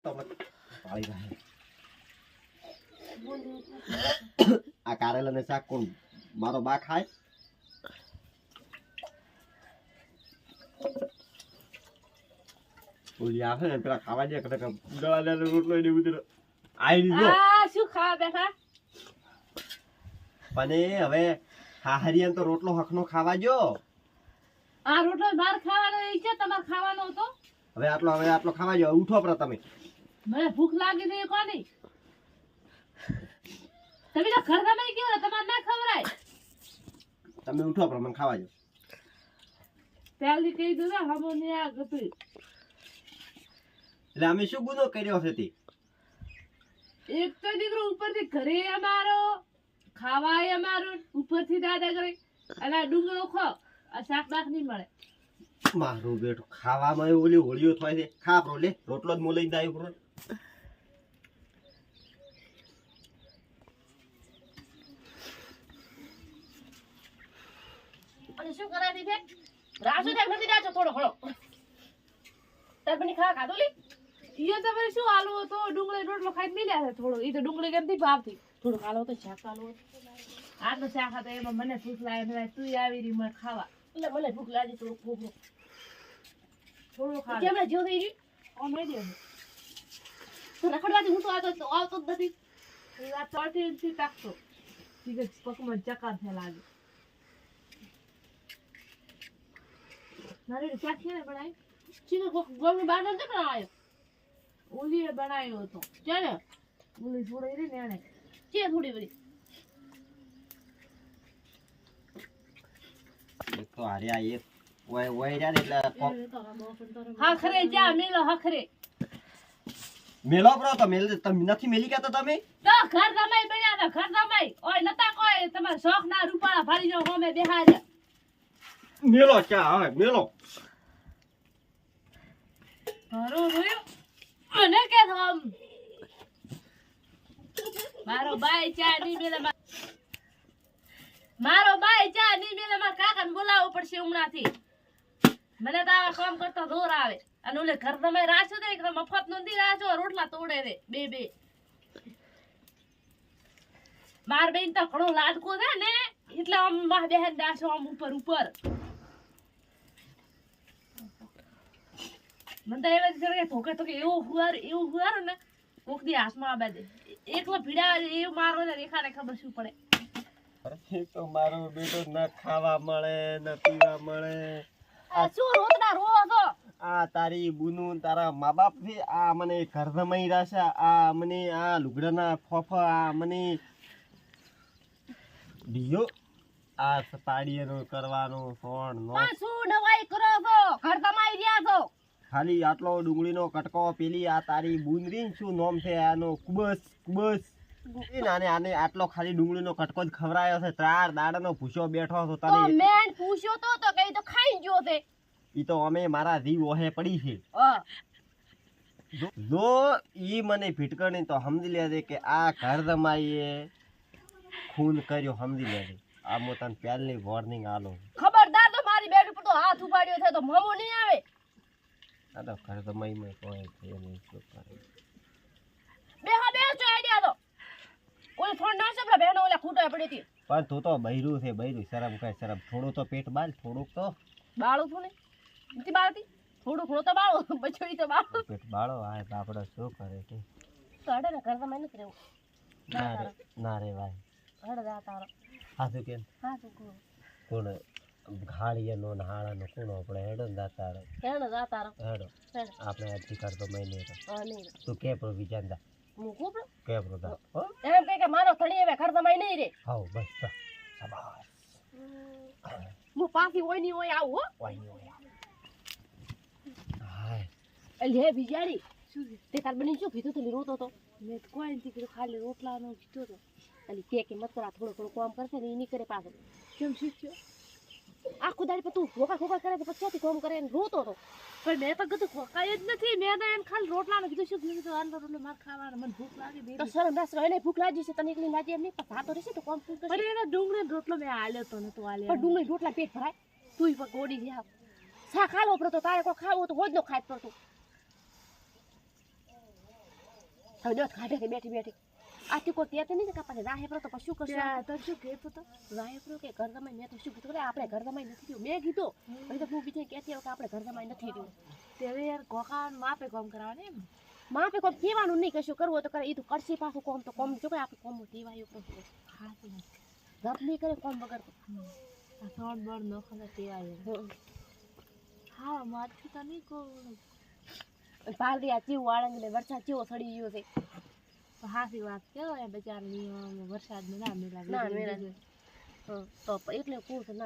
તમને પાળી રહે આ કારેલા ને શાક કોણ મારો બા ખાય ઓલી આવે ને પેલા ખાવા દે કે ગળા રોટલો ને ઉતર આઈ દીધો આ શું ખાવા બેઠા પણ હવે હાહરિયન તો રોટલો હકનો ખાવા જો આ રોટલો બાર ખાવાનો ઈચ્છે તમારે ખાવાનો હતો હવે આટલો ખાવા જો ઉઠો પર તમે મને ભૂખ લાગી ગઈ કોની તમે તો ઘર ગમે ગયો તમારે ના ખવરાય તમે ઉઠો પર મને ખાવા જો પહેલી કહી દો ને હમો ને આ ગતું એટલે અમે શું ગુનો કર્યો છે તે એક તો દીકરો ઉપરથી ઘરે અમારો ખાવાય અમારો ઉપરથી દાદા કરે અને ડુંગળો ખો આ શાક બાક નહીં મળે મારો બેટો ખાવામાં ઓલી હોળીઓ થાય છે ખા પ્રો લે રોટલો જ મોલઈ દાયો પ્રો અને શું કરાતી છે રાસુ દે નથી દાચો થોડો ખળો તાર બની ખા ખાધો લી ઈયો તો પછી શું આલુ તો ડુંગળી રોટલો ખાઈ મિલ્યા છે થોડો ઈ તો ડુંગળી કેમ થી ભાવતી થોડું આલો તો શાક આલો આ તો શાક હતા એમાં મને ભૂખ લાગે ને તું આવી રહી મને ખાવા એટલે મને ભૂખ લાગી થોડું ખોબરો થોડું ખા કેમ જો થઈ ગઈ ઓ મે દે તો રખડવાથી હું તો આવતો જ નથી એ વાત ચોટી થી તાકતો ઠીક છે પકમાં ચકાર થે લાગે નારે શાક છે ને બનાય ચીનો ગોળ બાર ન બનાવ્યો ઓલીએ બનાવ્યો હતો ચાલે ઓલી થોડી રે ને એને કે થોડી બધી તો આરે આ એક ઓય જા ને એટલે હા ખરે જા મેલો હખરે મેલો પ્રો તો મેલ તમે નથી મેલી ગયા તો તમે તો ઘર દમાઈ બન્યા તો ઘર દમાઈ ઓય નતા કોઈ તમાર શોખ ના રૂપાળા ભારી જો હોમે બેહાર્યા મેલો ચા હવે મેલો ઘરો રોયો મને કે થમ મારો બાઈ ચા ની મેલે મારો બાઈ ચા ની મેલે માર કાકાને બોલાવવો પડશે હમણાંથી મને તો આવા કામ કરતા જોર આવે અને ઓલે ઘર તમે રાચો દે કે મફત નોંધી રાચો રોટલા તોડે રે બે માર બેન તો ઘણો લાડકો છે ને એટલે આમ માર બહેન દાસો આમ ઉપર મને તો એવા જરા ધોકે તો એવું હુવાર ને કોક દી હાથમાં આબા દે એકલો ભીડા એવું મારો ને રેખાને ખબર શું પડે અરે તો મારો બેટો ન ખાવા મળે ન પીવા મળે આ શું રોતડા રોવો છો આ તારી બુનું તારા મા બાપ છે આ મને ઘર જમાઈ રાશા આ મને આ લુગડાના ફોફા આ મને દિયો આ સપાડીનો કરવાનો સોણ નો શું નવાઈ કરો છો ઘર તમાઈ રહ્યા છો ખાલી આટલો ડુંગળીનો કટકો પેલી આ તારી બુંદરી શું નામ છે આનો કુબસ આને આટલો ખાલી ડુંગળીનો કટકો જ ખવરાયો છે 3 દાડાનો ભૂસો બેઠો હતો તને મેન પૂછ્યો તો કઈ તો ખાઈ ગયો છે ઈ તો અમે મારા જીવ ઓહે પડી છે જો ઈ મને ભીટકણી તો સમજી લેજે કે આ ઘર જમાઈએ ખૂન કર્યો સમજી લેજે આ મો તને પહેલી વોર્નિંગ આલો ખબરદાર તો મારી બેડ ઉપર તો હાથ ઉપાડ્યો છે તો મમો નહીં આવે આ તો ઘર જમાઈમાં કોઈ છે નહીં શું કરે બે ચો આઈડિયા તો ઓલે ફોન ના સબલા બેનો ઓલા ખૂટા પડી હતી પણ તું તો બૈરું છે બૈરું શરમ કઈ શરમ થોડું તો પેટ બાલ થોડુંક તો બાળું છું ને નથી બાળતી થોડું તો બાળો બચોઈ તો બાળો પેટ બાળો આ બાપડો શું કરે છે તો અડે ને ઘર જમાઈ નથી રહેવું ના રે ભાઈ અડે જા તારો હા શું કેમ હા શું કોણ ઘાળીયાનો ને હાળાનો કોણ આપણે હેડો ને દાતારો હેડો આપણે અધિકાર તો મહિને તું કે પ્રો વિચાર જા કે પ્રો દા હો એમ કે મારો થણી હવે ઘર જમાઈ નહીં રે હાઉ બસ જા શાબાશ હું પાછી હોય ની હોય આવું હો ઓય હાય એટલે હે બિજાડી તે તાર બની શું કીધું તું રોતો તો મેં કોઈ નથી કીધું ખાલી રોટલાનો કીધું તો એટલે કે મતરા થોડું કામ કરશે ને એ નહીં કરે પાછો કેમ શીખ્યો આખું દાડી પર તું ખોખા કરે તો પછી કામ કરે ને રોતો તો પણ મેં તો કીધું ખોખાય જ નથી મેં તો એમ ખાલી રોટલાનું કીધું શું કીધું આંદો રોટલો માર ખાવાનો મને ભૂખ લાગી તો શરમ રાસ એને ભૂખ લાગી છે તને એકલી લાગી એમ નહીં પણ ભાતો રહેશે તો કામ શું કરશે પણ એને ડુંગળી રોટલો મેં આલ્યો તો નતો આલ્યો પણ ડુંગળી રોટલા પેટ ભરાય તું પર ગોડી જા શા ખાલો પડતો તારે કોઈ ખાવો તો હોજ નો ખાય પડતો હવે દોત ખાટે બેઠી બેઠી આથી કોઈ કહેતી નહીં કે આપણે રાહે પર તો પછી શું કરશું તો શું કહેતું તો રાહે પર કે ઘર જમાઈ મેં તો શું કીધું આપણે ઘર જમાઈ નથી થયું મેં કીધું પછી તો હું બીજે કહેતી કે આપણે ઘર જમાઈ નથી થયું ત્યારે યાર કોકા માપે કોમ કરાવને એમ માપે કોમ કહેવાનું નહીં કશું કરવું તો કરે એ તો કરશે પાછું કોમ તો કોમ જો કે આપણે કોમ ટીવાયું પર હા રબ નહીં કરે કોમ વગર આ સોડ બોડ નો ખબર ટીવાયું હા મારથી તો નહીં કોણ પાલરી આ ચીવ વાળંગને વરસાદ ચેવો સડી ગયો છે હાસી વાત કેવો એ બચારાની વરસાદમાં ના મેલા તો એટલે કહું છું ના